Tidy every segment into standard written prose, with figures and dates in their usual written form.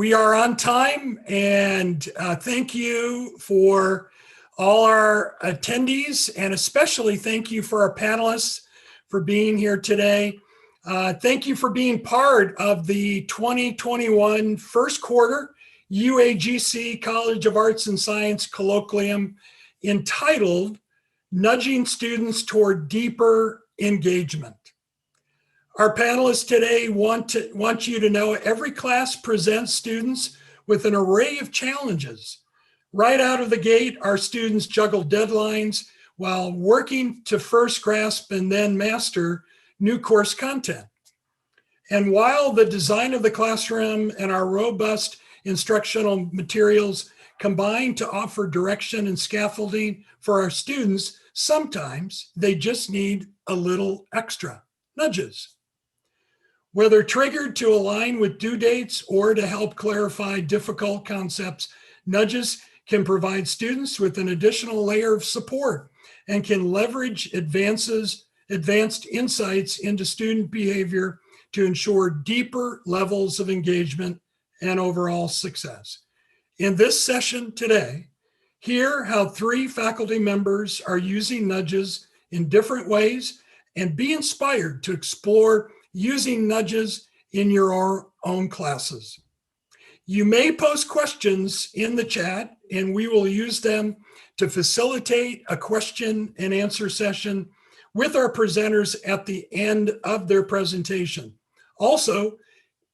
We are on time, and thank you for all our attendees, and especially thank you for our panelists for being here today. Thank you for being part of the 2021 first quarter UAGC College of Arts and Science Colloquium entitled Nudging Students Toward Deeper Engagement. Our panelists today want you to know every class presents students with an array of challenges. Right out of the gate, our students juggle deadlines while working to first grasp and then master new course content. And while the design of the classroom and our robust instructional materials combine to offer direction and scaffolding for our students, sometimes they just need a little extra nudges. Whether triggered to align with due dates or to help clarify difficult concepts, nudges can provide students with an additional layer of support and can leverage advanced insights into student behavior to ensure deeper levels of engagement and overall success. In this session today, hear how 3 faculty members are using nudges in different ways and be inspired to explore using nudges in your own classes. You may post questions in the chat, and we will use them to facilitate a question and answer session with our presenters at the end of their presentation. Also,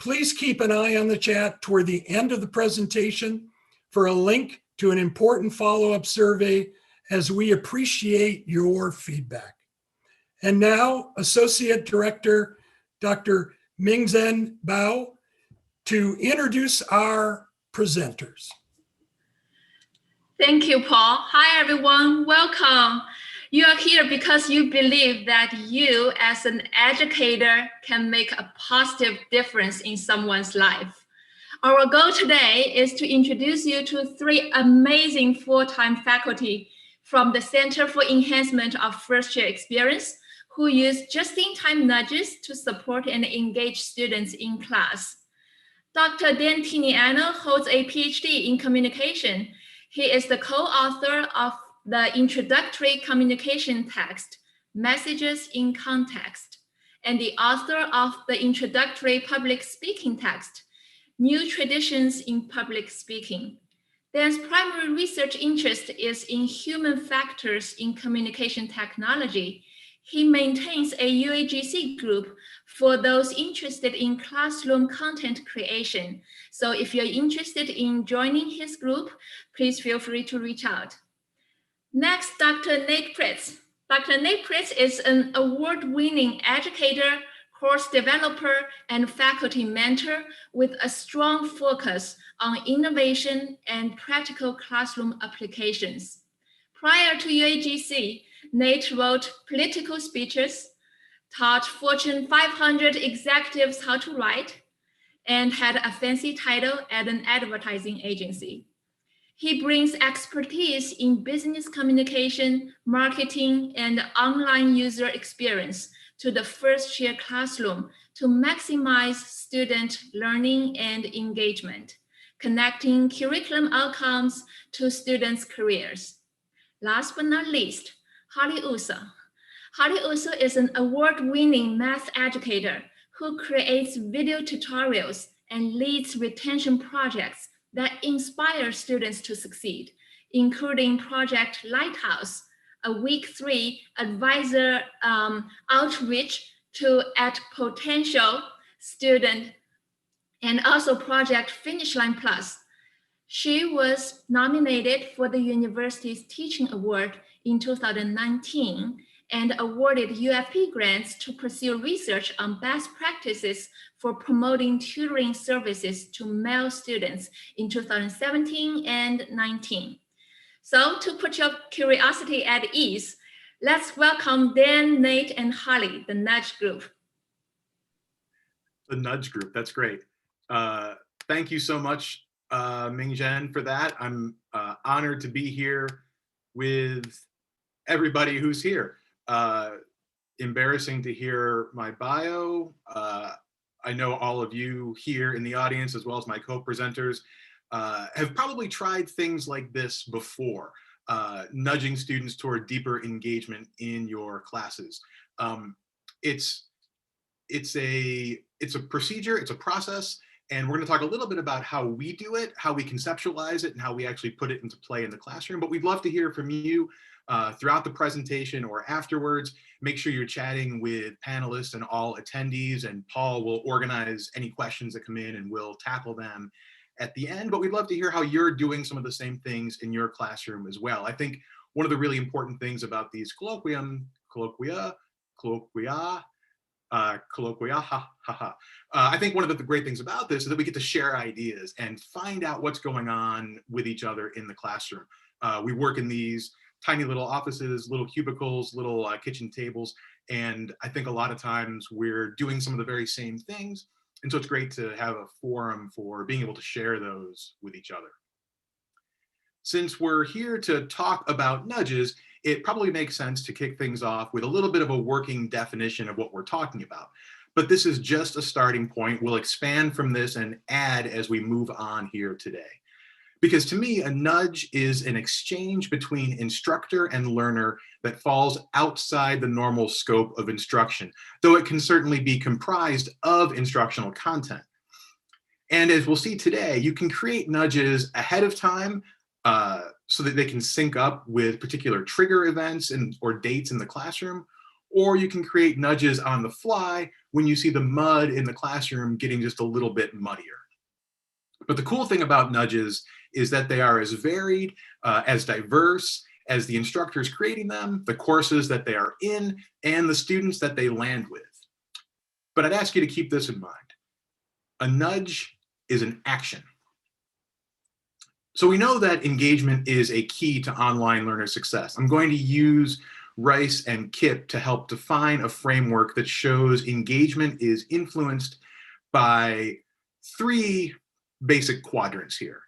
please keep an eye on the chat toward the end of the presentation for a link to an important follow-up survey, as we appreciate your feedback. And now, Associate Director Dr. Mingzhen Bao to introduce our presenters. Thank you, Paul. Hi, everyone. Welcome. You are here because you believe that you, as an educator, can make a positive difference in someone's life. Our goal today is to introduce you to 3 amazing full-time faculty from the Center for Enhancement of First-Year Experience, who use just-in-time nudges to support and engage students in class. Dr. Dan Tinianow holds a PhD in communication. He is the co-author of the introductory communication text, Messages in Context, and the author of the introductory public speaking text, New Traditions in Public Speaking. Dan's primary research interest is in human factors in communication technology. He maintains a UAGC group for those interested in classroom content creation. So if you're interested in joining his group, please feel free to reach out. Next, Dr. Nate Pritts. Dr. Nate Pritts is an award-winning educator, course developer, and faculty mentor with a strong focus on innovation and practical classroom applications. Prior to UAGC, Nate wrote political speeches, taught Fortune 500 executives how to write, and had a fancy title at an advertising agency. He brings expertise in business communication, marketing, and online user experience to the first-year classroom to maximize student learning and engagement, connecting curriculum outcomes to students' careers. Last but not least, Holly Ourso. Holly Ourso is an award-winning math educator who creates video tutorials and leads retention projects that inspire students to succeed, including Project Lighthouse, a week 3 advisor outreach at potential student, and also Project Finish Line Plus. She was nominated for the university's Teaching Award in 2019 and awarded UFP grants to pursue research on best practices for promoting tutoring services to male students in 2017 and 19. So to put your curiosity at ease, let's welcome Dan, Nate, and Holly, the Nudge Group. The Nudge Group, that's great. Thank you so much, Mingzhen, for that. I'm honored to be here with everybody who's here. Embarrassing to hear my bio. I know all of you here in the audience, as well as my co-presenters, have probably tried things like this before, nudging students toward deeper engagement in your classes. It's a procedure, it's a process, and we're going to talk a little bit about how we do it, how we conceptualize it, and how we actually put it into play in the classroom. But we'd love to hear from you throughout the presentation or afterwards. Make sure you're chatting with panelists and all attendees, and Paul will organize any questions that come in and we'll tackle them at the end. But we'd love to hear how you're doing some of the same things in your classroom as well. I think one of the really important things about these colloquia, I think one of the great things about this is that we get to share ideas and find out what's going on with each other in the classroom. We work in these tiny little offices, little cubicles, little kitchen tables, and I think a lot of times we're doing some of the very same things. And so it's great to have a forum for being able to share those with each other. Since we're here to talk about nudges, it probably makes sense to kick things off with a little bit of a working definition of what we're talking about. But this is just a starting point. We'll expand from this and add as we move on here today. Because to me, a nudge is an exchange between instructor and learner that falls outside the normal scope of instruction, though it can certainly be comprised of instructional content. And as we'll see today, you can create nudges ahead of time so that they can sync up with particular trigger events or dates in the classroom, or you can create nudges on the fly when you see the mud in the classroom getting just a little bit muddier. But the cool thing about nudges is that they are as varied, as diverse as the instructors creating them, the courses that they are in, and the students that they land with. But I'd ask you to keep this in mind. A nudge is an action. So we know that engagement is a key to online learner success. I'm going to use Rice and Kip to help define a framework that shows engagement is influenced by three basic quadrants here.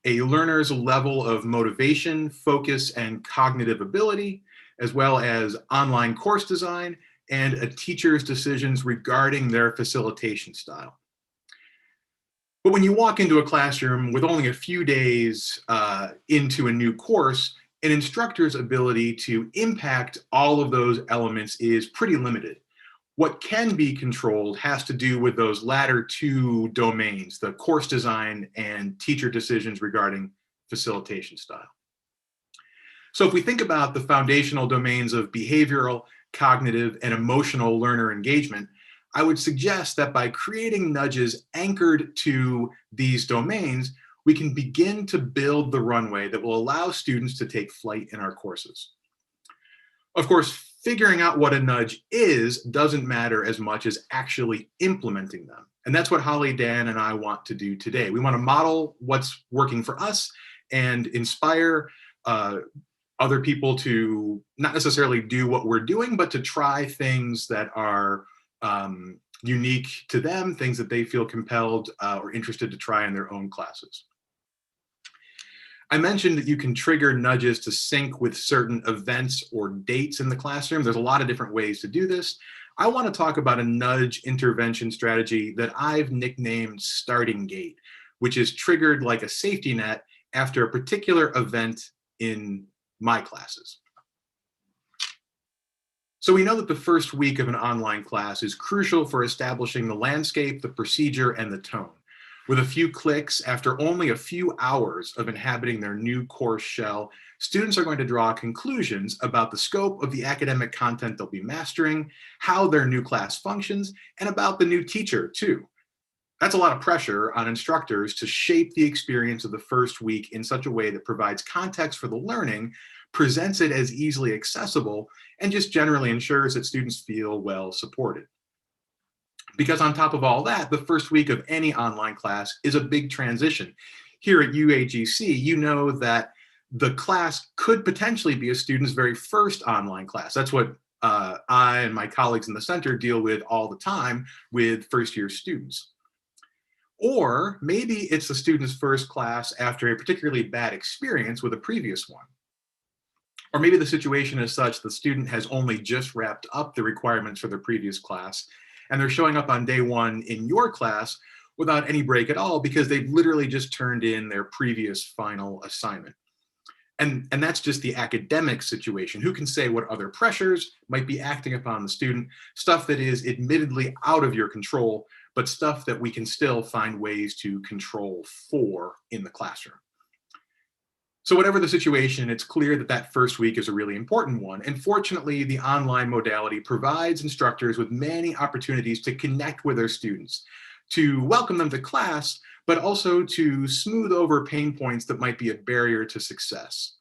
A learner's level of motivation, focus, and cognitive ability, as well as online course design, and a teacher's decisions regarding their facilitation style. But when you walk into a classroom with only a few days into a new course, an instructor's ability to impact all of those elements is pretty limited. What can be controlled has to do with those latter two domains, the course design and teacher decisions regarding facilitation style. So if we think about the foundational domains of behavioral, cognitive, and emotional learner engagement, I would suggest that by creating nudges anchored to these domains, we can begin to build the runway that will allow students to take flight in our courses. Of course, figuring out what a nudge is doesn't matter as much as actually implementing them. And that's what Holly, Dan, and I want to do today. We want to model what's working for us and inspire other people to not necessarily do what we're doing, but to try things that are unique to them, things that they feel compelled or interested to try in their own classes. I mentioned that you can trigger nudges to sync with certain events or dates in the classroom. There's a lot of different ways to do this. I want to talk about a nudge intervention strategy that I've nicknamed Starting Gate, which is triggered like a safety net after a particular event in my classes. So we know that the first week of an online class is crucial for establishing the landscape, the procedure, and the tone. With a few clicks, after only a few hours of inhabiting their new course shell, students are going to draw conclusions about the scope of the academic content they'll be mastering, how their new class functions, and about the new teacher too. That's a lot of pressure on instructors to shape the experience of the first week in such a way that provides context for the learning, presents it as easily accessible, and just generally ensures that students feel well supported. Because on top of all that, the first week of any online class is a big transition. Here at UAGC, you know that the class could potentially be a student's very first online class. That's what I and my colleagues in the center deal with all the time with first-year students. Or maybe it's the student's first class after a particularly bad experience with a previous one. Or maybe the situation is such the student has only just wrapped up the requirements for their previous class, and they're showing up on day one in your class without any break at all because they've literally just turned in their previous final assignment. And that's just the academic situation. Who can say what other pressures might be acting upon the student? Stuff that is admittedly out of your control, but stuff that we can still find ways to control for in the classroom. So whatever the situation, it's clear that that first week is a really important one. And fortunately, the online modality provides instructors with many opportunities to connect with their students, to welcome them to class, but also to smooth over pain points that might be a barrier to success.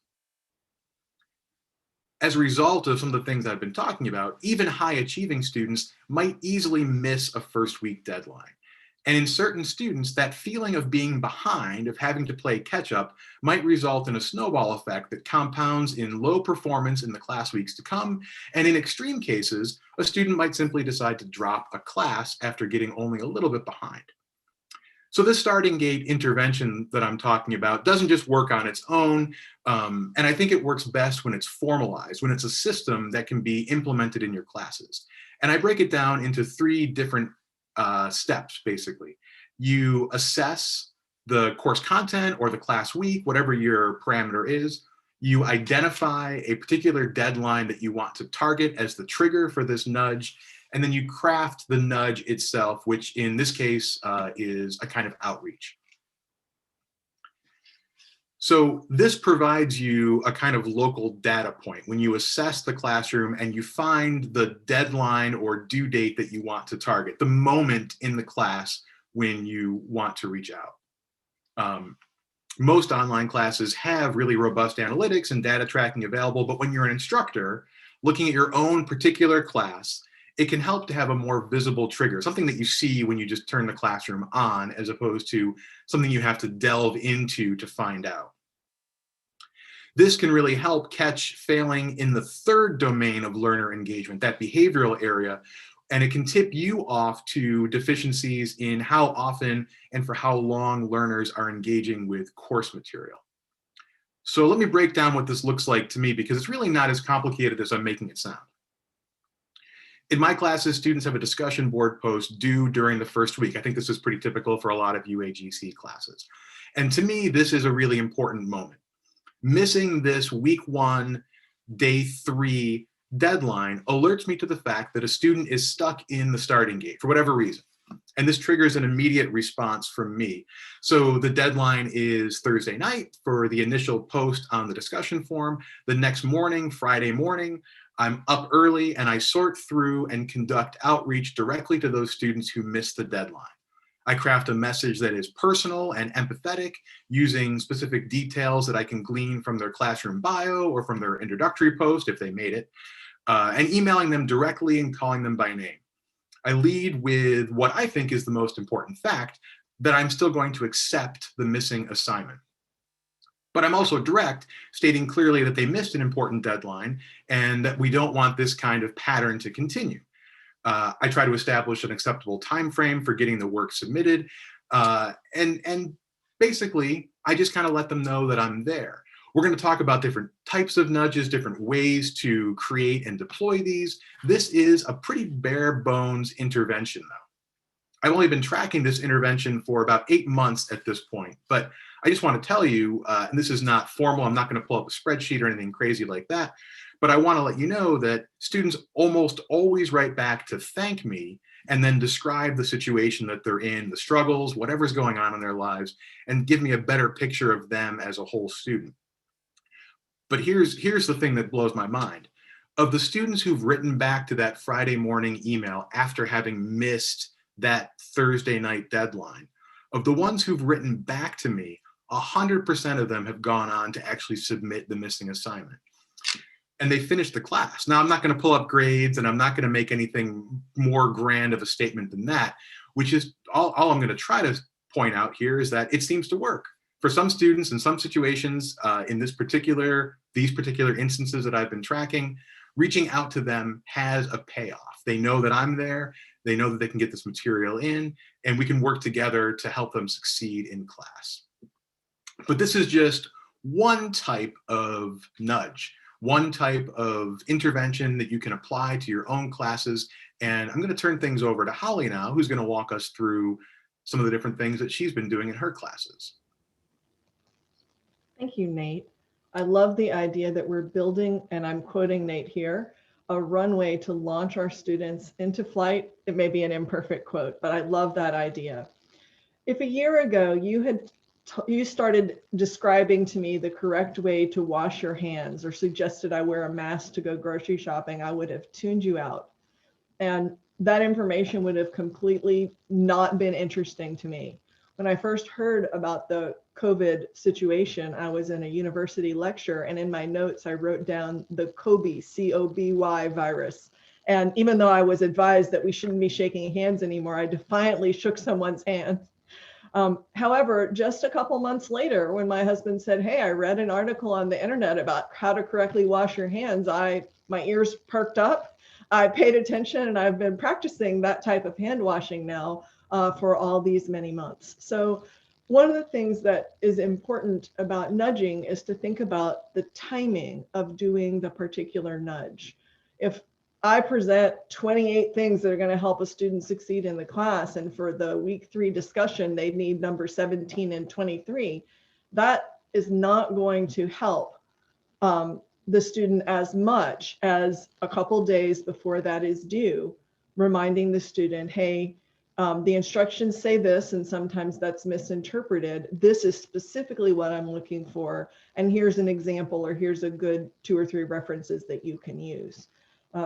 As a result of some of the things I've been talking about, even high achieving students might easily miss a first week deadline. And in certain students, that feeling of being behind, of having to play catch up, might result in a snowball effect that compounds in low performance in the class weeks to come. And in extreme cases, a student might simply decide to drop a class after getting only a little bit behind. So this starting gate intervention that I'm talking about doesn't just work on its own. And I think it works best when it's formalized, when it's a system that can be implemented in your classes. And I break it down into 3 different steps, basically. You assess the course content or the class week, whatever your parameter is. You identify a particular deadline that you want to target as the trigger for this nudge. And then you craft the nudge itself, which in this case is a kind of outreach. So this provides you a kind of local data point when you assess the classroom and you find the deadline or due date that you want to target, the moment in the class when you want to reach out. Most online classes have really robust analytics and data tracking available, but when you're an instructor looking at your own particular class, it can help to have a more visible trigger, something that you see when you just turn the classroom on, as opposed to something you have to delve into to find out. This can really help catch failing in the 3rd domain of learner engagement, that behavioral area, and it can tip you off to deficiencies in how often and for how long learners are engaging with course material. So let me break down what this looks like to me, because it's really not as complicated as I'm making it sound. In my classes, students have a discussion board post due during the first week. I think this is pretty typical for a lot of UAGC classes. And to me, this is a really important moment. Missing this week 1, day 3 deadline alerts me to the fact that a student is stuck in the starting gate for whatever reason. And this triggers an immediate response from me. So the deadline is Thursday night for the initial post on the discussion forum. The next morning, Friday morning, I'm up early and I sort through and conduct outreach directly to those students who missed the deadline. I craft a message that is personal and empathetic, using specific details that I can glean from their classroom bio or from their introductory post if they made it, and emailing them directly and calling them by name. I lead with what I think is the most important fact, that I'm still going to accept the missing assignment. But I'm also direct, stating clearly that they missed an important deadline and that we don't want this kind of pattern to continue. I try to establish an acceptable time frame for getting the work submitted. And basically, I just kind of let them know that I'm there. We're going to talk about different types of nudges, different ways to create and deploy these. This is a pretty bare bones intervention, though. I've only been tracking this intervention for about 8 months at this point, but I just want to tell you, and this is not formal, I'm not going to pull up a spreadsheet or anything crazy like that, but I want to let you know that students almost always write back to thank me and then describe the situation that they're in, the struggles, whatever's going on in their lives, and give me a better picture of them as a whole student. But here's the thing that blows my mind. Of the students who've written back to that Friday morning email after having missed that Thursday night deadline, of the ones who've written back to me, 100% of them have gone on to actually submit the missing assignment. And they finished the class. Now, I'm not going to pull up grades and I'm not going to make anything more grand of a statement than that, which is all I'm going to try to point out here is that it seems to work. For some students in some situations, in these particular instances that I've been tracking, reaching out to them has a payoff. They know that I'm there. They know that they can get this material in, and we can work together to help them succeed in class. But this is just one type of nudge. one type of intervention that you can apply to your own classes. And I'm going to turn things over to Holly now, who's going to walk us through some of the different things that she's been doing in her classes. Thank you, Nate. I love the idea that we're building, and I'm quoting Nate here, a runway to launch our students into flight. It may be an imperfect quote, but I love that idea. If a year ago you started describing to me the correct way to wash your hands or suggested I wear a mask to go grocery shopping, I would have tuned you out. And that information would have completely not been interesting to me. When I first heard about the COVID situation, I was in a university lecture, and in my notes, I wrote down the COBY, C-O-B-Y virus. And even though I was advised that we shouldn't be shaking hands anymore, I defiantly shook someone's hand. However, just a couple months later, when my husband said, "Hey, I read an article on the internet about how to correctly wash your hands," my ears perked up. I paid attention, and I've been practicing that type of hand washing now for all these many months. So one of the things that is important about nudging is to think about the timing of doing the particular nudge. If I present 28 things that are going to help a student succeed in the class, and for the week 3 discussion, they need number 17 and 23, that is not going to help the student as much as a couple days before that is due, reminding the student, hey, the instructions say this, and sometimes that's misinterpreted. This is specifically what I'm looking for, and here's an example, or here's a good 2 or 3 references that you can use.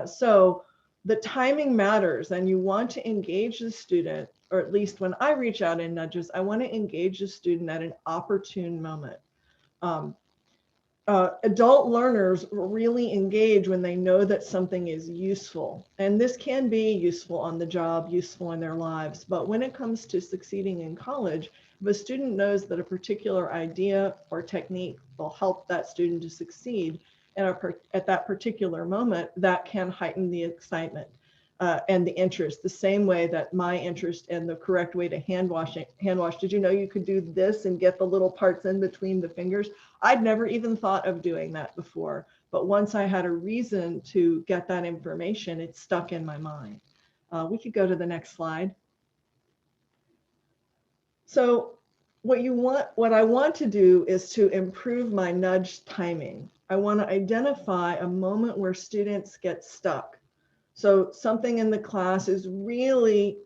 So the timing matters, and you want to engage the student, or at least when I reach out in nudges, I want to engage the student at an opportune moment. Adult learners really engage when they know that something is useful, and this can be useful on the job, useful in their lives. But when it comes to succeeding in college, if a student knows that a particular idea or technique will help that student to succeed at that particular moment, that can heighten the excitement and the interest, the same way that my interest in the correct way to hand wash. Did you know you could do this and get the little parts in between the fingers? I'd never even thought of doing that before, but once I had a reason to get that information, it stuck in my mind. We could go to the next slide. So what I want to do is to improve my nudge timing. I want to identify a moment where students get stuck. So something in the class is really,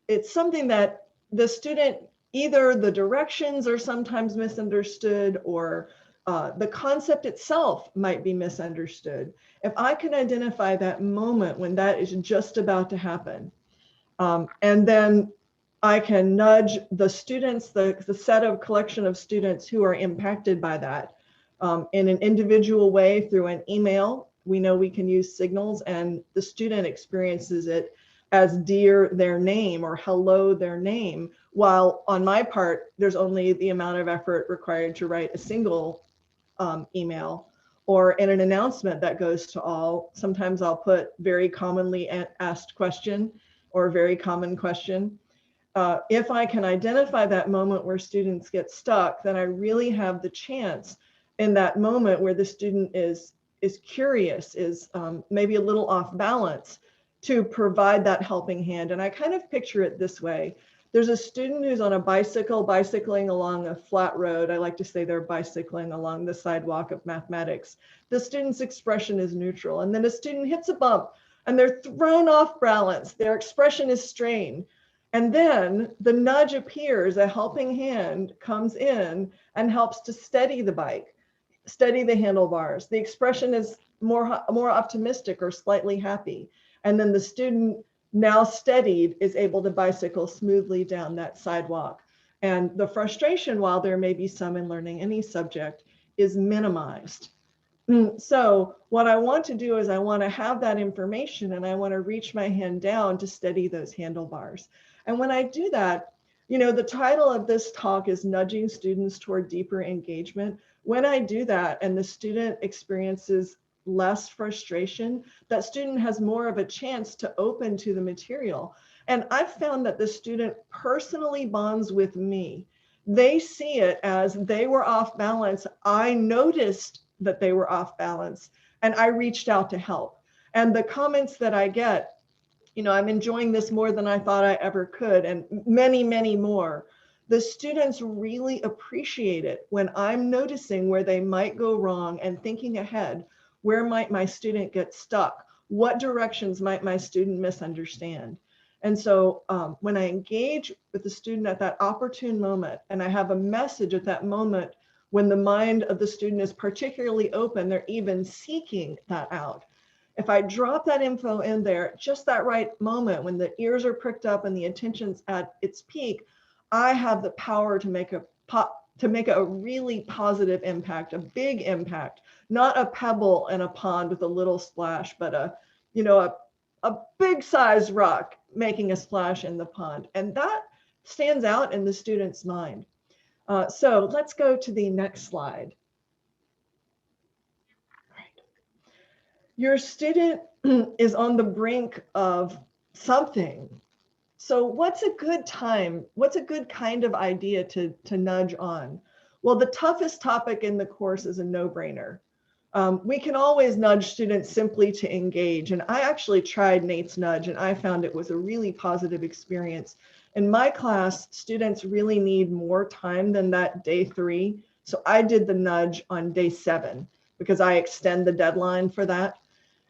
it's something that the student, either the directions are sometimes misunderstood, or the concept itself might be misunderstood. If I can identify that moment when that is just about to happen, and then I can nudge the students, the set of collection of students who are impacted by that in an individual way through an email. We know we can use signals, and the student experiences it as dear their name or hello their name, while on my part, there's only the amount of effort required to write a single email. Or in an announcement that goes to all, sometimes I'll put very commonly asked question or very common question. If I can identify that moment where students get stuck, then I really have the chance in that moment where the student is curious, is maybe a little off balance, to provide that helping hand. And I kind of picture it this way. There's a student who's on a bicycle, bicycling along a flat road. I like to say they're bicycling along the sidewalk of mathematics. The student's expression is neutral. And then a student hits a bump and they're thrown off balance. Their expression is strained. And then the nudge appears, a helping hand comes in and helps to steady the bike, steady the handlebars. The expression is more optimistic or slightly happy. And then the student, now steadied, is able to bicycle smoothly down that sidewalk. And the frustration, while there may be some in learning any subject, is minimized. So what I want to do is I want to have that information, and I want to reach my hand down to steady those handlebars. And when I do that, you know, the title of this talk is Nudging Students Toward Deeper Engagement. When I do that and the student experiences less frustration, that student has more of a chance to open to the material. And I've found that the student personally bonds with me They see it as they were off balance. I noticed that they were off balance and I reached out to help. And the comments that I get, I'm enjoying this more than I thought I ever could, and many, many more. The students really appreciate it when I'm noticing where they might go wrong and thinking ahead, where might my student get stuck? What directions might my student misunderstand? And so when I engage with the student at that opportune moment, and I have a message at that moment when the mind of the student is particularly open, they're even seeking that out. If I drop that info in there, just that right moment when the ears are pricked up and the attention's at its peak, I have the power to make a really positive impact, a big impact, not a pebble in a pond with a little splash, but a big size rock making a splash in the pond. And that stands out in the student's mind. So let's go to the next slide. Your student is on the brink of something. So what's a good time? What's a good kind of idea to nudge on? Well, the toughest topic in the course is a no-brainer. We can always nudge students simply to engage. And I actually tried Nate's nudge and I found it was a really positive experience. In my class, students really need more time than that day 3. So I did the nudge on day 7 because I extend the deadline for that.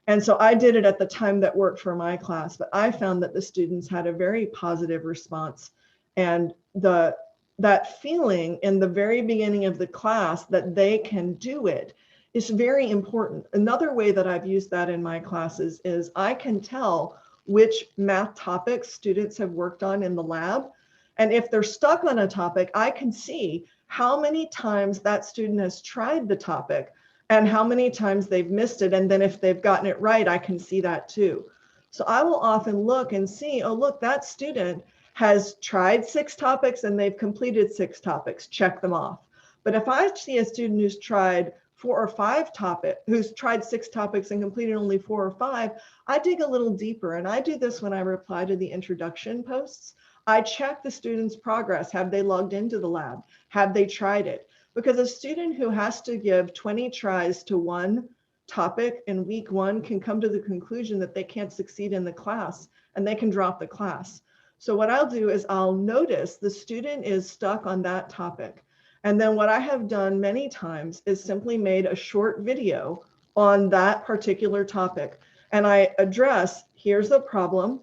And so I did it at the time that worked for my class, but I found that the students had a very positive response. And that feeling in the very beginning of the class that they can do it is very important. Another way that I've used that in my classes is I can tell which math topics students have worked on in the lab. And if they're stuck on a topic, I can see how many times that student has tried the topic and how many times they've missed it. And then if they've gotten it right, I can see that too. So I will often look and see, oh, look, that student has tried 6 topics and they've completed 6 topics, check them off. But if I see a student who's tried 4 or 5 topics, who's tried 6 topics and completed only 4 or 5, I dig a little deeper. And I do this when I reply to the introduction posts. I check the student's progress. Have they logged into the lab? Have they tried it? Because a student who has to give 20 tries to one topic in week 1 can come to the conclusion that they can't succeed in the class and they can drop the class. So what I'll do is I'll notice the student is stuck on that topic. And then what I have done many times is simply made a short video on that particular topic. And I address, here's the problem,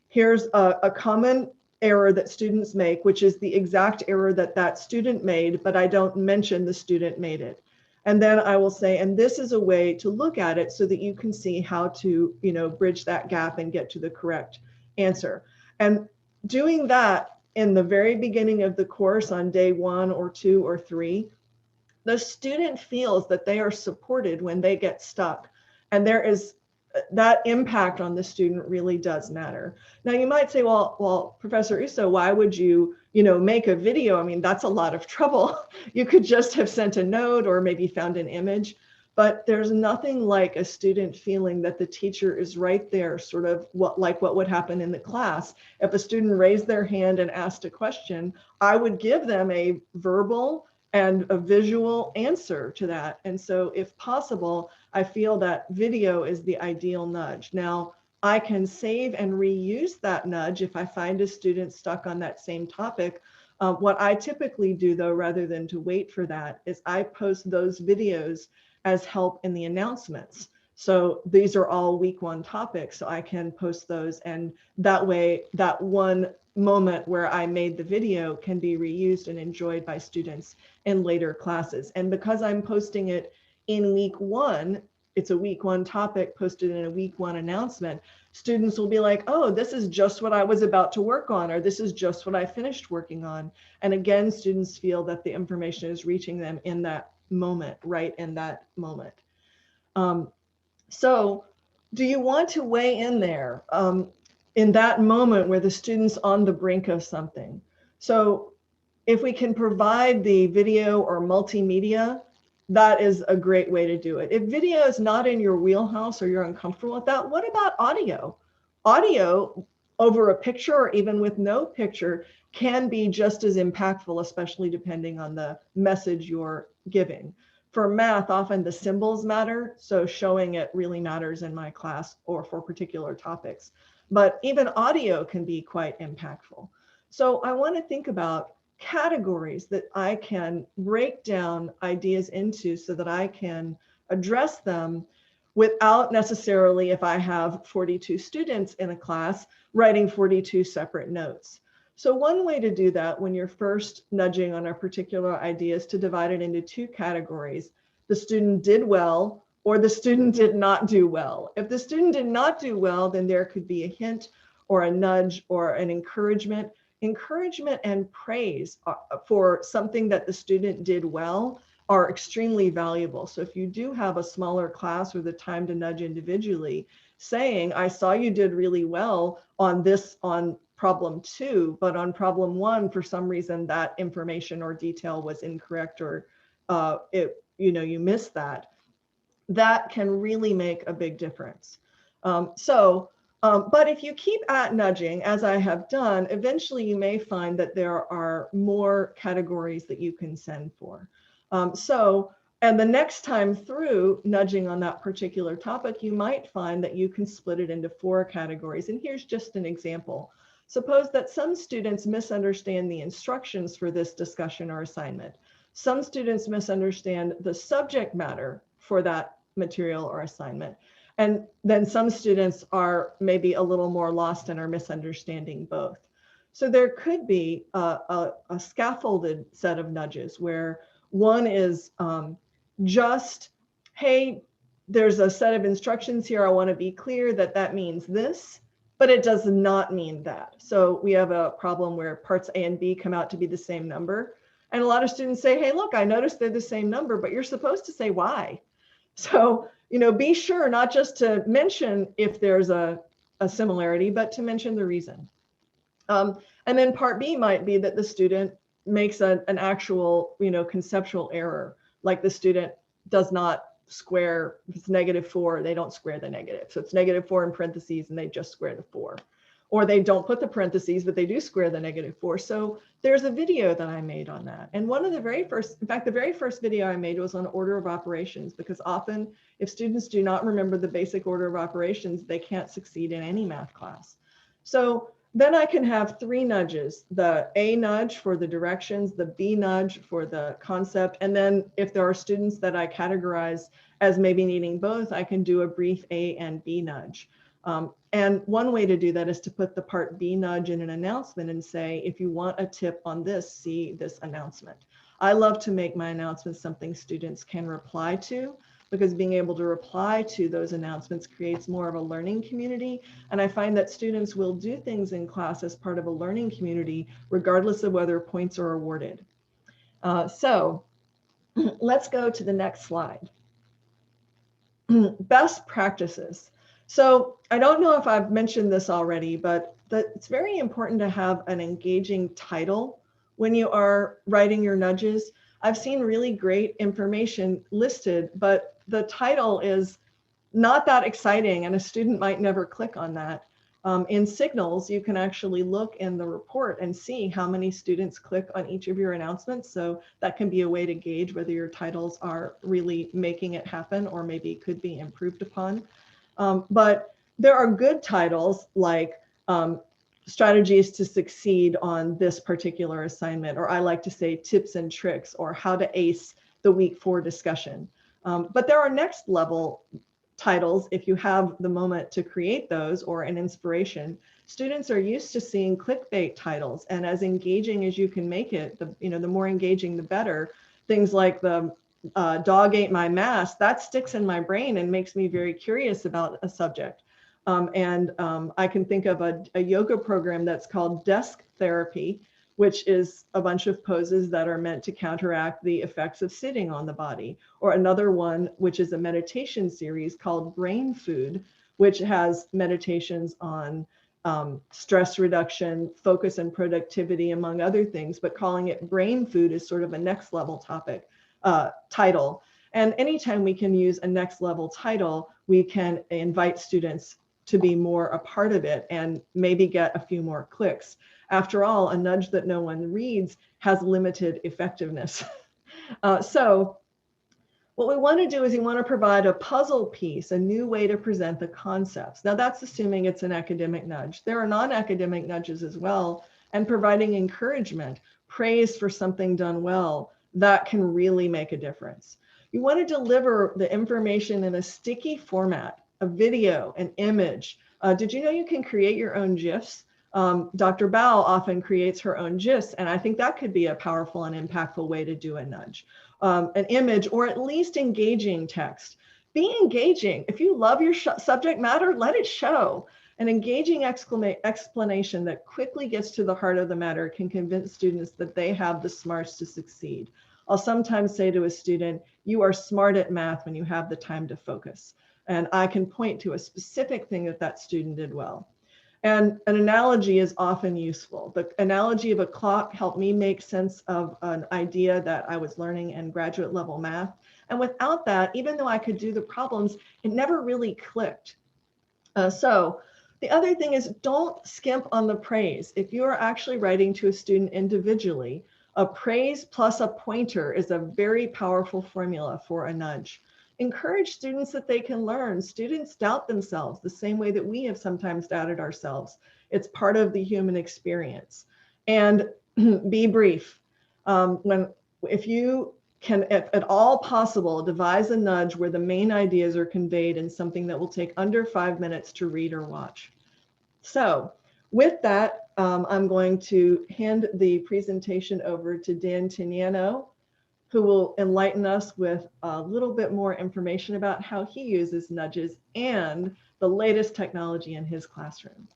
here's a common error that students make, which is the exact error that that student made, but I don't mention the student made it. And then I will say, and this is a way to look at it so that you can see how to, bridge that gap and get to the correct answer. And doing that in the very beginning of the course on day 1 or 2 or 3, the student feels that they are supported when they get stuck. And there is that impact on the student really does matter. Now you might say, well, Professor Ourso, why would you, make a video? I mean, that's a lot of trouble. You could just have sent a note or maybe found an image, but there's nothing like a student feeling that the teacher is right there, sort of what would happen in the class. If a student raised their hand and asked a question, I would give them a verbal and a visual answer to that. And so if possible, I feel that video is the ideal nudge. Now, I can save and reuse that nudge if I find a student stuck on that same topic. What I typically do, though, rather than to wait for that, is I post those videos as help in the announcements. So these are all week 1 topics, so I can post those. And that way, that one moment where I made the video can be reused and enjoyed by students in later classes. And because I'm posting it in week 1, it's a week 1 topic posted in a week 1 announcement, students will be like, oh, this is just what I was about to work on, or this is just what I finished working on. And again, students feel that the information is reaching them in that moment, right in that moment. So do you want to weigh in there in that moment where the student's on the brink of something? So if we can provide the video or multimedia, that is a great way to do it. If video is not in your wheelhouse or you're uncomfortable with that, what about audio? Audio over a picture or even with no picture can be just as impactful, especially depending on the message you're giving. For math, often the symbols matter, so showing it really matters in my class or for particular topics. But even audio can be quite impactful. So I want to think about categories that I can break down ideas into so that I can address them without necessarily, if I have 42 students in a class, writing 42 separate notes. So one way to do that when you're first nudging on a particular idea is to divide it into two categories. The student did well, or the student did not do well. If the student did not do well, then there could be a hint or a nudge or an encouragement. Encouragement and praise for something that the student did well are extremely valuable. So if you do have a smaller class or the time to nudge individually, saying, I saw you did really well on this, on problem 2, but on problem 1, for some reason that information or detail was incorrect, or you missed that. That can really make a big difference. But if you keep at nudging, as I have done, eventually you may find that there are more categories that you can send for. And the next time through nudging on that particular topic, you might find that you can split it into 4 categories. And here's just an example. Suppose that some students misunderstand the instructions for this discussion or assignment. Some students misunderstand the subject matter for that material or assignment. And then some students are maybe a little more lost and are misunderstanding both. So there could be a scaffolded set of nudges where one is just, hey, there's a set of instructions here. I want to be clear that that means this, but it does not mean that. So we have a problem where parts A and B come out to be the same number. And a lot of students say, hey, look, I noticed they're the same number, but you're supposed to say why. So, be sure not just to mention if there's a similarity, but to mention the reason. And then part B might be that the student makes an actual, conceptual error, like the student does not square, if it's -4, they don't square the negative. So it's -4 in parentheses and they just square the 4. Or they don't put the parentheses, but they do square the -4. So there's a video that I made on that. And one of the very first, in fact, the very first video I made was on order of operations, because often if students do not remember the basic order of operations, they can't succeed in any math class. So then I can have 3 nudges, the A nudge for the directions, the B nudge for the concept. And then if there are students that I categorize as maybe needing both, I can do a brief A and B nudge. And one way to do that is to put the part B nudge in an announcement and say, if you want a tip on this, see this announcement. I love to make my announcements something students can reply to, because being able to reply to those announcements creates more of a learning community. And I find that students will do things in class as part of a learning community, regardless of whether points are awarded. So let's go to the next slide. Best practices. So I don't know if I've mentioned this already, but it's very important to have an engaging title when you are writing your nudges. I've seen really great information listed, but the title is not that exciting and a student might never click on that. In Signals, you can actually look in the report and see how many students click on each of your announcements. So that can be a way to gauge whether your titles are really making it happen or maybe could be improved upon. But there are good titles like strategies to succeed on this particular assignment, or I like to say tips and tricks, or how to ace the week 4 discussion. But there are next level titles if you have the moment to create those or an inspiration. Students are used to seeing clickbait titles, and as engaging as you can make it, the more engaging the better. Things like the dog ate my mask, that sticks in my brain and makes me very curious about a subject. I can think of a yoga program that's called Desk Therapy, which is a bunch of poses that are meant to counteract the effects of sitting on the body. Or another one, which is a meditation series called Brain Food, which has meditations on stress reduction, focus and productivity, among other things, but calling it Brain Food is sort of a next level topic. Title. And anytime we can use a next level title, we can invite students to be more a part of it and maybe get a few more clicks. After all, a nudge that no one reads has limited effectiveness. So what we want to do is we want to provide a puzzle piece, a new way to present the concepts. Now that's assuming it's an academic nudge. There are non-academic nudges as well, and providing encouragement, praise for something done well, that can really make a difference. You want to deliver the information in a sticky format, a video, an image. Did you know you can create your own GIFs? Dr. Bao often creates her own GIFs, and I think that could be a powerful and impactful way to do a nudge. An image, or at least engaging text. Be engaging. If you love your subject matter, let it show. An engaging explanation that quickly gets to the heart of the matter can convince students that they have the smarts to succeed. I'll sometimes say to a student, you are smart at math when you have the time to focus. And I can point to a specific thing that that student did well. And an analogy is often useful. The analogy of a clock helped me make sense of an idea that I was learning in graduate level math. And without that, even though I could do the problems, it never really clicked. So the other thing is, don't skimp on the praise. If you are actually writing to a student individually, a praise plus a pointer is a very powerful formula for a nudge. Encourage students that they can learn. Students doubt themselves the same way that we have sometimes doubted ourselves. It's part of the human experience. And be brief. If you can, if at all possible, devise a nudge where the main ideas are conveyed in something that will take under 5 minutes to read or watch. So with that, I'm going to hand the presentation over to Dan Tinianow, who will enlighten us with a little bit more information about how he uses nudges and the latest technology in his classroom.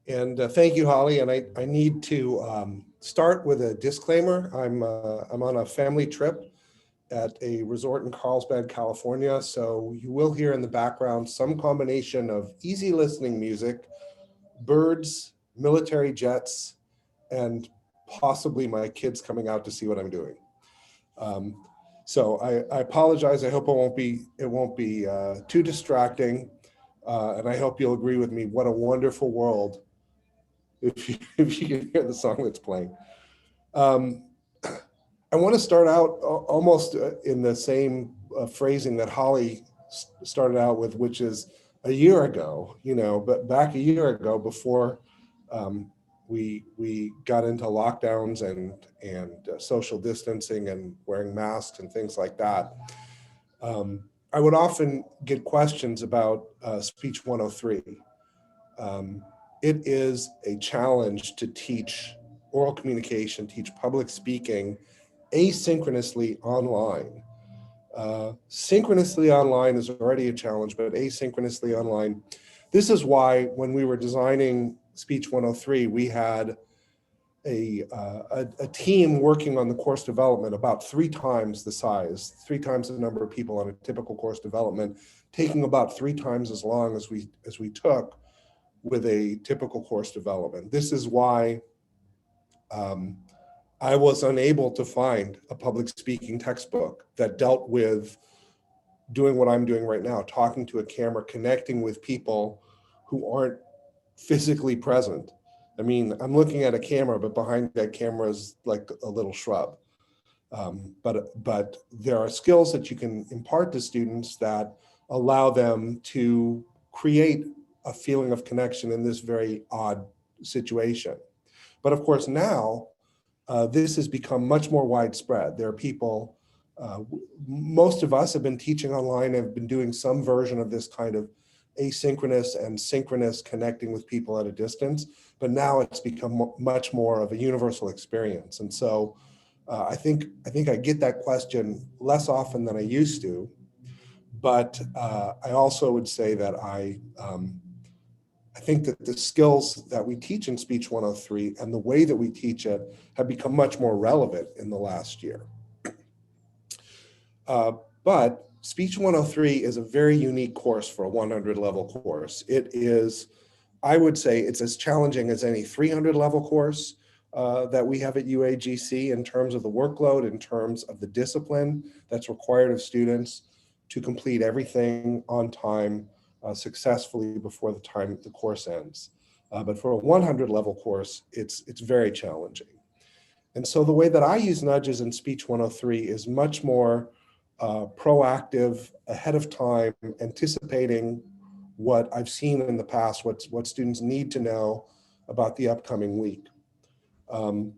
And thank you, Holly. And I need to start with a disclaimer. I'm on a family trip at a resort in Carlsbad, California. So you will hear in the background some combination of easy listening music, birds, military jets, and possibly my kids coming out to see what I'm doing. So I apologize. I hope it won't be too distracting. And I hope you'll agree with me. What a wonderful world if you can hear the song that's playing. I want to start out almost in the same phrasing that Holly started out with, which is a year ago, but back a year ago before we got into lockdowns and social distancing and wearing masks and things like that. I would often get questions about Speech 103. It is a challenge to teach oral communication, teach public speaking asynchronously online. Synchronously online is already a challenge, but asynchronously online. This is why when we were designing Speech 103, we had a team working on the course development about 3 times the size, 3 times the number of people on a typical course development, taking about 3 times as long as we took with a typical course development. This is why I was unable to find a public speaking textbook that dealt with doing what I'm doing right now, talking to a camera, connecting with people who aren't physically present. I mean, I'm looking at a camera, but behind that camera is like a little shrub. But there are skills that you can impart to students that allow them to create a feeling of connection in this very odd situation. But of course now, this has become much more widespread. There are people, most of us have been teaching online, have been doing some version of this kind of asynchronous and synchronous connecting with people at a distance, but now it's become much more of a universal experience. And so I think I get that question less often than I used to, but I also would say that I think that the skills that we teach in Speech 103 and the way that we teach it have become much more relevant in the last year. But Speech 103 is a very unique course for a 100 level course. It is, I would say, it's as challenging as any 300 level course that we have at UAGC in terms of the workload, in terms of the discipline that's required of students to complete everything on time successfully before the time the course ends. But for a 100 level course, it's very challenging. And so the way that I use nudges in Speech 103 is much more proactive, ahead of time, anticipating what I've seen in the past, what students need to know about the upcoming week. And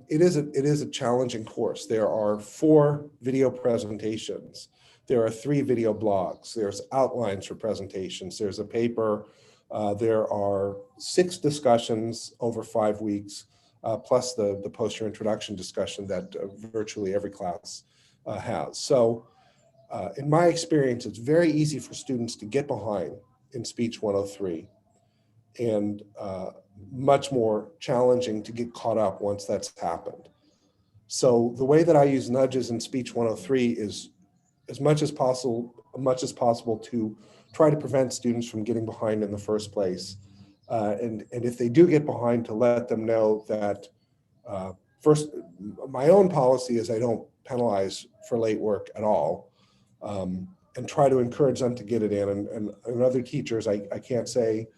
it is a challenging course. There are 4 video presentations. There are 3 video blogs. There's outlines for presentations. There's a paper. There are 6 discussions over 5 weeks, plus the poster introduction discussion that virtually every class has. So in my experience, it's very easy for students to get behind in Speech 103 and much more challenging to get caught up once that's happened. So the way that I use nudges in Speech 103 is as much as possible to try to prevent students from getting behind in the first place. And if they do get behind, to let them know that first, my own policy is I don't penalize for late work at all, and try to encourage them to get it in. And other teachers, I can't say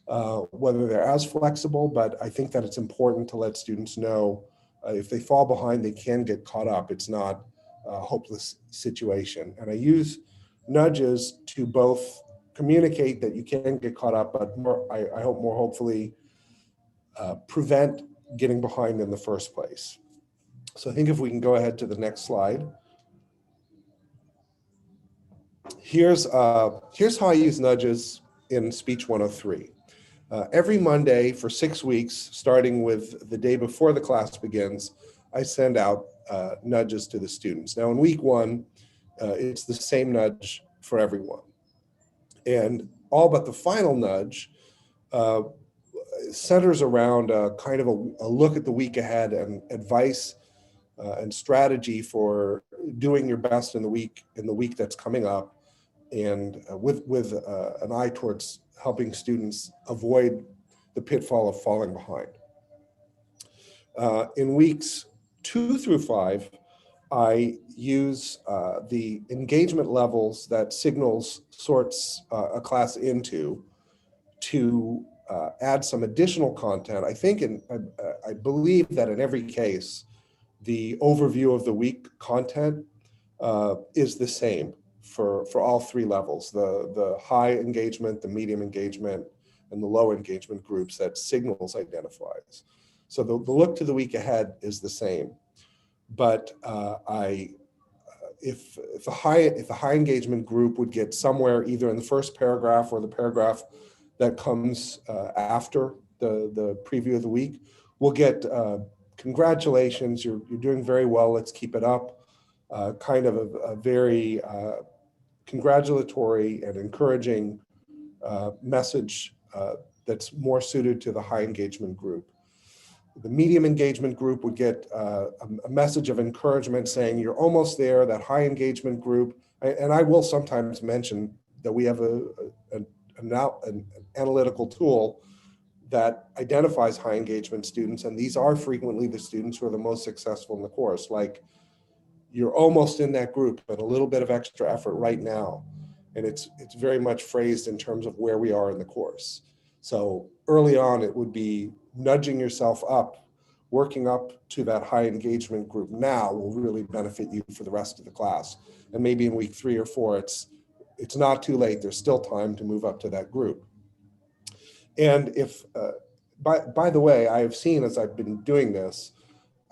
whether they're as flexible, but I think that it's important to let students know if they fall behind, they can get caught up. It's not a hopeless situation. And I use nudges to both communicate that you can get caught up, but I hope more hopefully prevent getting behind in the first place. So I think if we can go ahead to the next slide. Here's how I use nudges in Speech 103. Every Monday for 6 weeks, starting with the day before the class begins, I send out nudges to the students. Now in week 1, it's the same nudge for everyone. And all but the final nudge centers around kind of a look at the week ahead and advice and strategy for doing your best in the week that's coming up, and with an eye towards helping students avoid the pitfall of falling behind. In weeks 2 through 5, I use the engagement levels that Signals sorts a class into to add some additional content. I think, I believe that in every case, the overview of the week content is the same for all 3 levels, the high engagement, the medium engagement, and the low engagement groups that Signals identifies. So the look to the week ahead is the same. But if the high engagement group would get somewhere either in the first paragraph or the paragraph that comes after the preview of the week, we'll get congratulations, you're doing very well, let's keep it up, kind of a very congratulatory and encouraging message that's more suited to the high engagement group. The medium engagement group would get a message of encouragement saying you're almost there. That high engagement group, and I will sometimes mention that we have an analytical tool that identifies high engagement students, and these are frequently the students who are the most successful in the course. Like, you're almost in that group, but a little bit of extra effort right now. And it's very much phrased in terms of where we are in the course. So early on, it would be nudging yourself up, working up to that high engagement group now will really benefit you for the rest of the class. And maybe in week 3 or 4, it's not too late. There's still time to move up to that group. And if, by the way, I have seen as I've been doing this,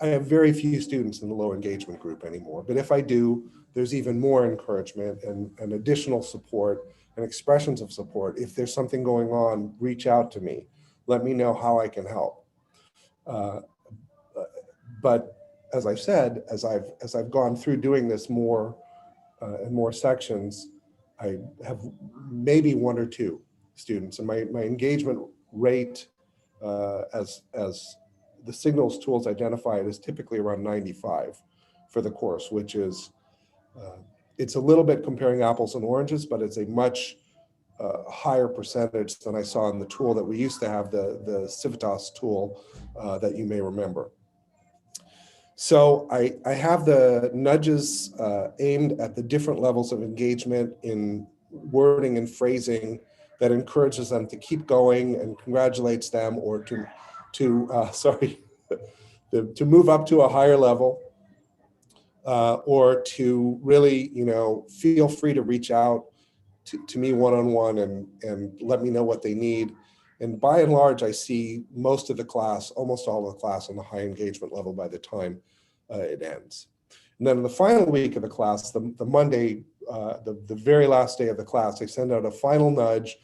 I have very few students in the low engagement group anymore. But if I do, there's even more encouragement and additional support and expressions of support. If there's something going on, reach out to me. Let me know how I can help. But as I've said, as I've gone through doing this more and more sections, I have maybe 1 or 2 students, and my engagement rate as the Signals tools identify it is typically around 95 for the course, which is it's a little bit comparing apples and oranges, but it's a much higher percentage than I saw in the tool that we used to have, the Civitas tool that you may remember. So I have the nudges aimed at the different levels of engagement in wording and phrasing that encourages them to keep going and congratulates them, or to move up to a higher level, or to really, feel free to reach out to me one-on-one and let me know what they need. And by and large, I see most of the class, almost all of the class, on the high engagement level by the time it ends. And then in the final week of the class, the Monday, the very last day of the class, I send out a final nudge.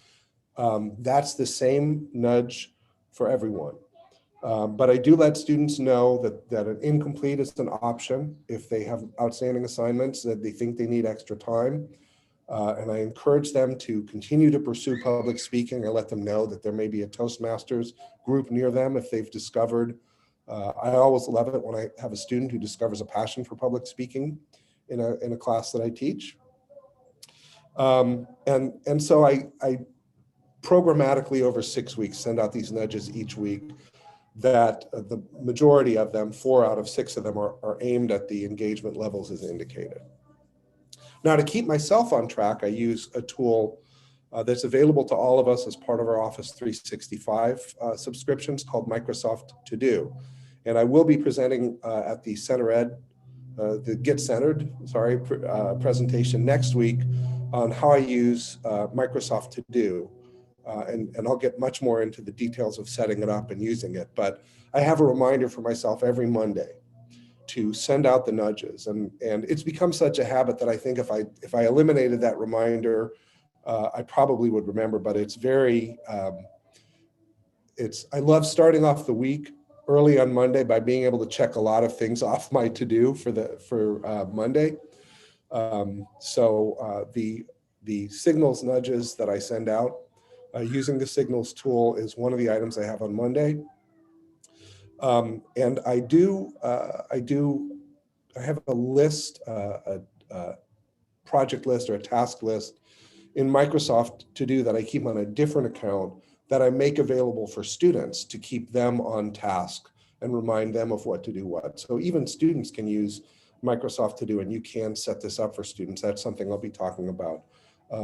That's the same nudge for everyone. But I do let students know that an incomplete is an option if they have outstanding assignments that they think they need extra time. And I encourage them to continue to pursue public speaking. I let them know that there may be a Toastmasters group near them if they've discovered. I always love it when I have a student who discovers a passion for public speaking in a class that I teach. And so I programmatically over 6 weeks send out these nudges each week that the majority of them, 4 out of 6 of them, are aimed at the engagement levels as indicated. Now, to keep myself on track, I use a tool that's available to all of us as part of our Office 365 subscriptions called Microsoft To Do. And I will be presenting at the Center Ed, the Get Centered, presentation next week on how I use Microsoft To Do. And I'll get much more into the details of setting it up and using it. But I have a reminder for myself every Monday to send out the nudges, and it's become such a habit that I think if I eliminated that reminder, I probably would remember. But it's very, I love starting off the week early on Monday by being able to check a lot of things off my to-do for Monday. So the signals nudges that I send out using the signals tool is one of the items I have on Monday. And I have a list, a project list or a task list in Microsoft To Do that I keep on a different account that I make available for students to keep them on task and remind them of what to do what. So even students can use Microsoft To Do, and you can set this up for students. That's something I'll be talking about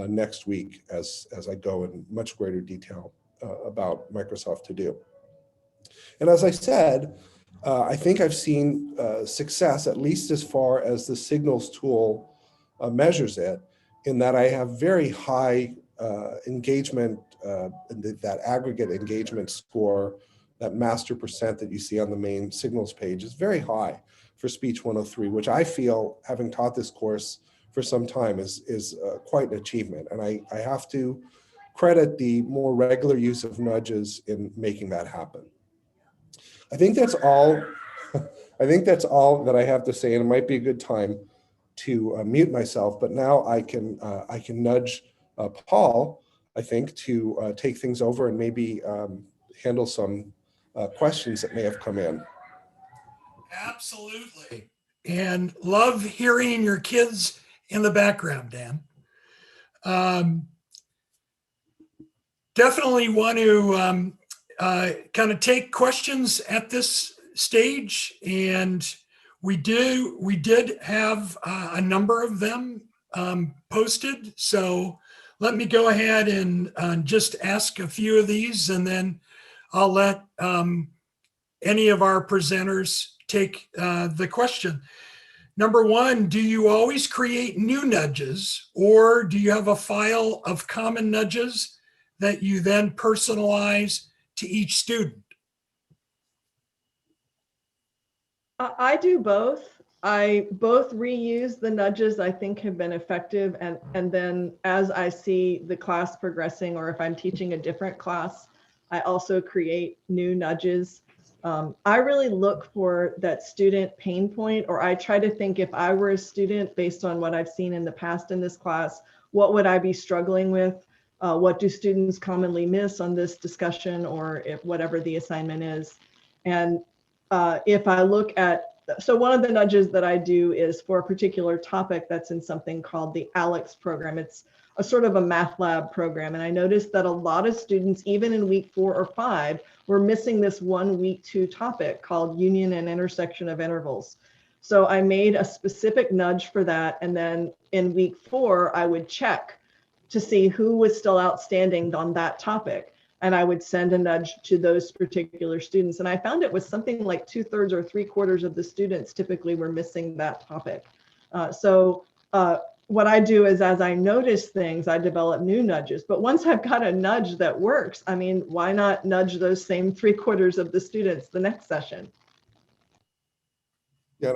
next week as I go in much greater detail about Microsoft To Do. And as I said, I think I've seen success, at least as far as the signals tool measures it, in that I have very high engagement, that aggregate engagement score, that master percent that you see on the main signals page is very high for Speech 103, which I feel, having taught this course for some time, is quite an achievement. And I have to credit the more regular use of nudges in making that happen. I think that's all. I think that's all that I have to say, and it might be a good time to mute myself. But now I can nudge Paul, I think, to take things over and maybe handle some questions that may have come in. Absolutely, and love hearing your kids in the background, Dan. Definitely want to kind of take questions at this stage, and we did have a number of them posted. So let me go ahead and just ask a few of these, and then I'll let any of our presenters take the question. Number one, do you always create new nudges, or do you have a file of common nudges that you then personalize to each student? I do both. I both reuse the nudges I think have been effective, and then as I see the class progressing, or if I'm teaching a different class, I also create new nudges. I really look for that student pain point, or I try to think, if I were a student, based on what I've seen in the past in this class, what would I be struggling with? What do students commonly miss on this discussion, or if whatever the assignment is? And if I look at, so one of the nudges that I do is for a particular topic that's in something called the ALEX program. It's a sort of a math lab program. And I noticed that a lot of students, even in week 4 or 5, were missing this one week 2 topic called union and intersection of intervals. So I made a specific nudge for that. And then in week 4, I would check to see who was still outstanding on that topic. And I would send a nudge to those particular students. And I found it was something like 2/3 or 3/4 of the students typically were missing that topic. What I do is, as I notice things, I develop new nudges. But once I've got a nudge that works, I mean, why not nudge those same 3/4 of the students the next session? Yeah,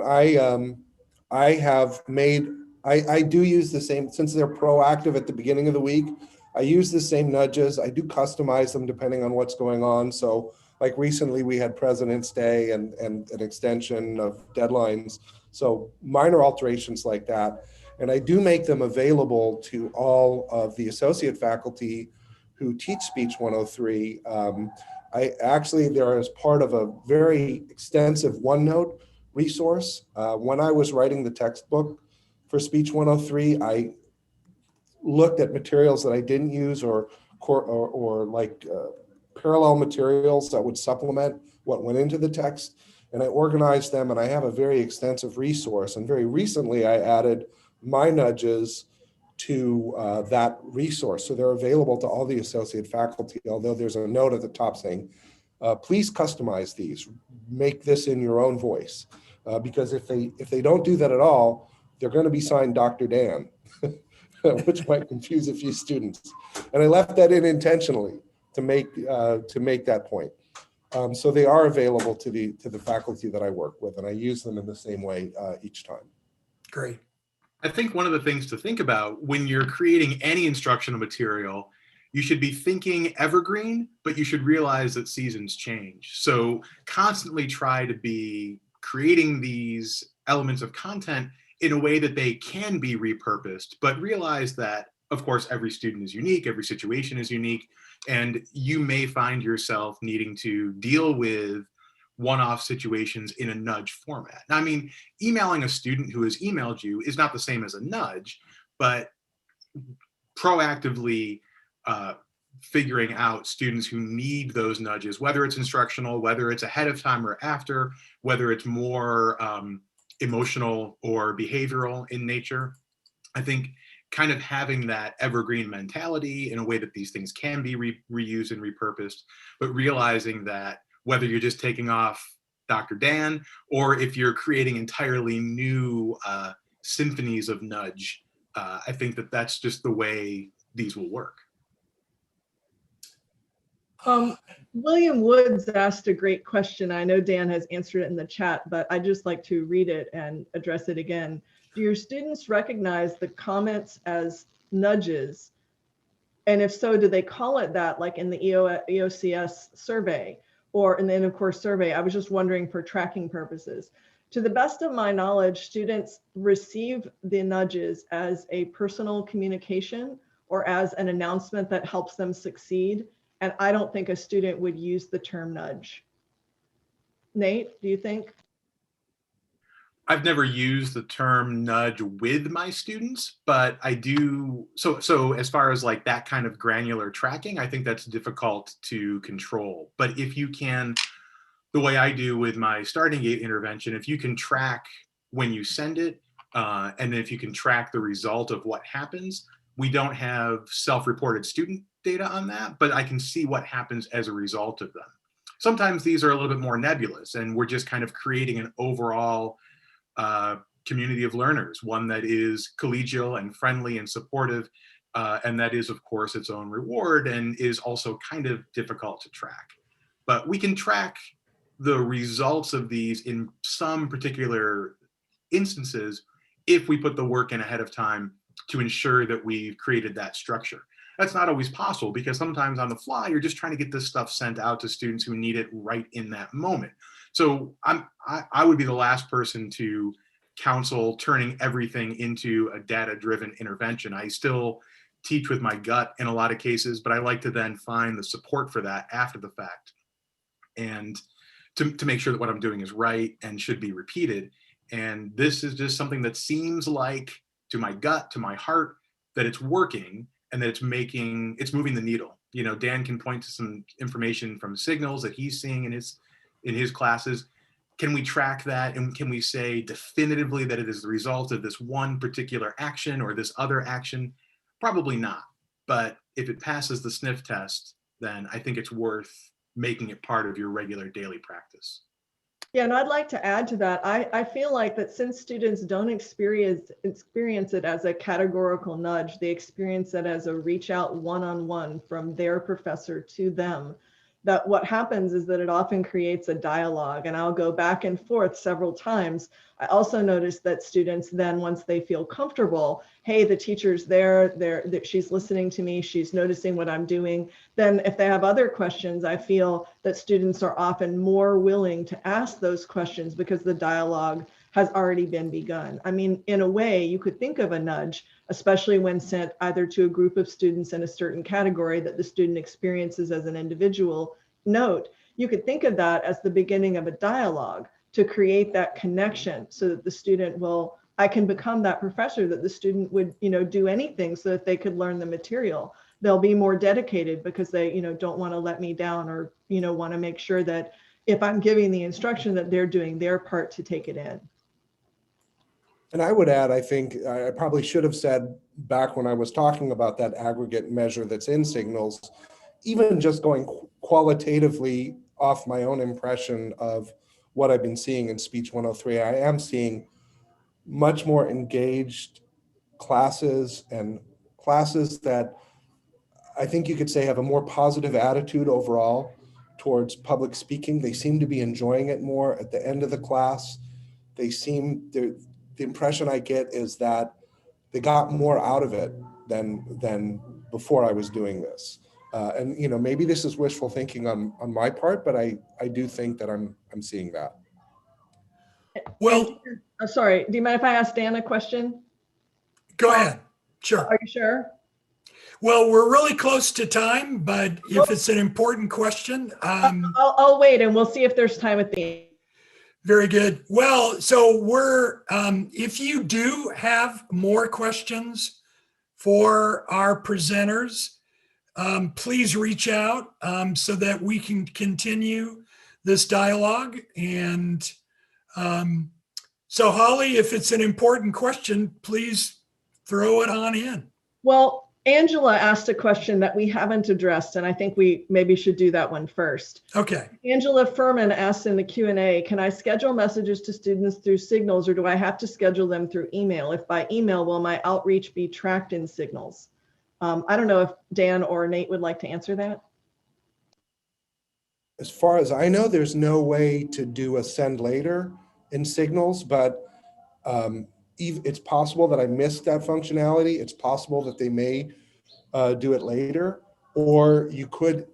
I do use the same, since they're proactive at the beginning of the week, I use the same nudges. I do customize them depending on what's going on. So like recently we had President's Day and an extension of deadlines. So minor alterations like that. And I do make them available to all of the associate faculty who teach Speech 103. They're as part of a very extensive OneNote resource. When I was writing the textbook for Speech 103, I looked at materials that I didn't use or parallel materials that would supplement what went into the text, and I organized them, and I have a very extensive resource. And very recently I added my nudges to that resource. So they're available to all the associate faculty, although there's a note at the top saying, please customize these, make this in your own voice. Because if they don't do that at all, they're going to be signed Dr. Dan, which might confuse a few students. And I left that in intentionally to make that point. So they are available to the faculty that I work with, and I use them in the same way each time. Great. I think one of the things to think about when you're creating any instructional material, you should be thinking evergreen, but you should realize that seasons change. So constantly try to be creating these elements of content in a way that they can be repurposed, but realize that, of course, every student is unique, every situation is unique, and you may find yourself needing to deal with one-off situations in a nudge format. Now, I mean, emailing a student who has emailed you is not the same as a nudge, but proactively figuring out students who need those nudges, whether it's instructional, whether it's ahead of time or after, whether it's more emotional or behavioral in nature. I think kind of having that evergreen mentality in a way that these things can be reused and repurposed, but realizing that whether you're just taking off Dr. Dan or if you're creating entirely new symphonies of nudge, I think that that's just the way these will work. William Woods asked a great question. I know Dan has answered it in the chat, but I'd just like to read it and address it again. Do your students recognize the comments as nudges? And if so, do they call it that, like in the EOCS survey or in the end of course survey? I was just wondering for tracking purposes. To the best of my knowledge, students receive the nudges as a personal communication or as an announcement that helps them succeed. And I don't think a student would use the term nudge. Nate, do you think? I've never used the term nudge with my students, but I do. So as far as like that kind of granular tracking, I think that's difficult to control. But if you can, the way I do with my starting gate intervention, if you can track when you send it, and if you can track the result of what happens, we don't have self-reported student data on that, but I can see what happens as a result of them. Sometimes these are a little bit more nebulous, and we're just kind of creating an overall community of learners, one that is collegial and friendly and supportive, and that is, of course, its own reward and is also kind of difficult to track. But we can track the results of these in some particular instances if we put the work in ahead of time to ensure that we've created that structure. That's not always possible because sometimes on the fly, you're just trying to get this stuff sent out to students who need it right in that moment. So I would be the last person to counsel turning everything into a data-driven intervention. I still teach with my gut in a lot of cases, but I like to then find the support for that after the fact and to make sure that what I'm doing is right and should be repeated. And this is just something that seems like, to my gut, to my heart, that it's working and that it's moving the needle. You know, Dan can point to some information from signals that he's seeing in his classes. Can we track that, and can we say definitively that it is the result of this one particular action or this other action? Probably not. But if it passes the sniff test, then I think it's worth making it part of your regular daily practice. Yeah, and I'd like to add to that. I feel like that since students don't experience it as a categorical nudge, they experience it as a reach out one-on-one from their professor to them, that what happens is that it often creates a dialogue, and I'll go back and forth several times. I also notice that students then, once they feel comfortable, hey, the teacher's there, she's listening to me, she's noticing what I'm doing. Then if they have other questions, I feel that students are often more willing to ask those questions because the dialogue has already been begun. I mean, in a way, you could think of a nudge, especially when sent either to a group of students in a certain category that the student experiences as an individual note. You could think of that as the beginning of a dialogue to create that connection so that the student will, I can become that professor that the student would, do anything so that they could learn the material. They'll be more dedicated because they, don't want to let me down, or, want to make sure that if I'm giving the instruction that they're doing their part to take it in. And I would add, I think I probably should have said back when I was talking about that aggregate measure that's in Signals, even just going qualitatively off my own impression of what I've been seeing in Speech 103, I am seeing much more engaged classes, and classes that I think you could say have a more positive attitude overall towards public speaking. They seem to be enjoying it more at the end of the class. The impression I get is that they got more out of it than before I was doing this. And maybe this is wishful thinking on my part, but I do think that I'm seeing that. Well, Sorry, do you mind if I ask Dan a question? go ahead. Sure. Are you sure? Well, we're really close to time, but if it's an important question, I'll wait and we'll see if there's time at the end. very good. Well, so if you do have more questions for our presenters, please reach out so that we can continue this dialogue. And so Holly, if it's an important question, please throw it on in. Well, Angela asked a question that we haven't addressed, and I think we maybe should do that one first. Okay. Angela Furman asked in the Q&A, can I schedule messages to students through Signals, or do I have to schedule them through email? If by email, will my outreach be tracked in Signals? I don't know if Dan or Nate would like to answer that. As far as I know, there's no way to do a send later in Signals, but it's possible that I missed that functionality. It's possible that they may do it later, or you could,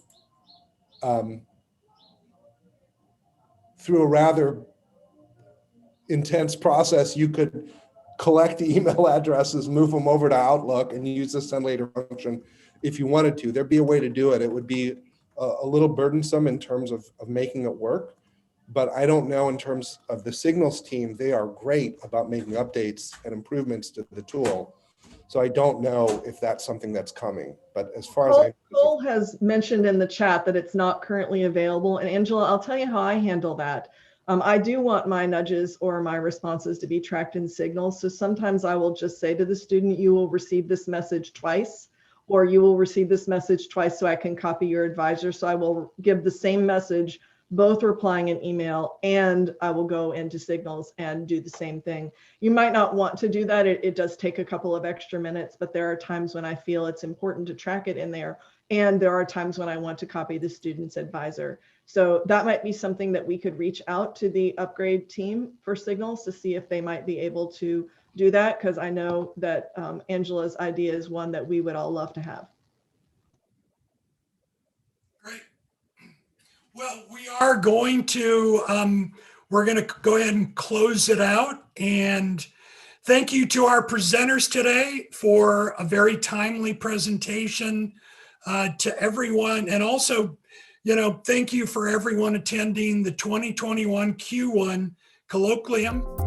through a rather intense process, you could collect the email addresses, move them over to Outlook, and use the send later function if you wanted to. There'd be a way to do it. It would be a little burdensome in terms of making it work. But I don't know in terms of the Signals team, they are great about making updates and improvements to the tool. So I don't know if that's something that's coming. But as far as Cole has mentioned in the chat that it's not currently available. And Angela, I'll tell you how I handle that. I do want my nudges or my responses to be tracked in Signals. So sometimes I will just say to the student, you will receive this message twice, or you will receive this message twice so I can copy your advisor. So I will give the same message, both replying an email, and I will go into Signals and do the same thing. You might not want to do that. It does take a couple of extra minutes, but there are times when I feel it's important to track it in there. And there are times when I want to copy the student's advisor. So that might be something that we could reach out to the upgrade team for Signals to see if they might be able to do that, because I know that Angela's idea is one that we would all love to have. Great. Well, we are going to, we're going to go ahead and close it out. And thank you to our presenters today for a very timely presentation to everyone. And also, thank you for everyone attending the 2021 Q1 Colloquium.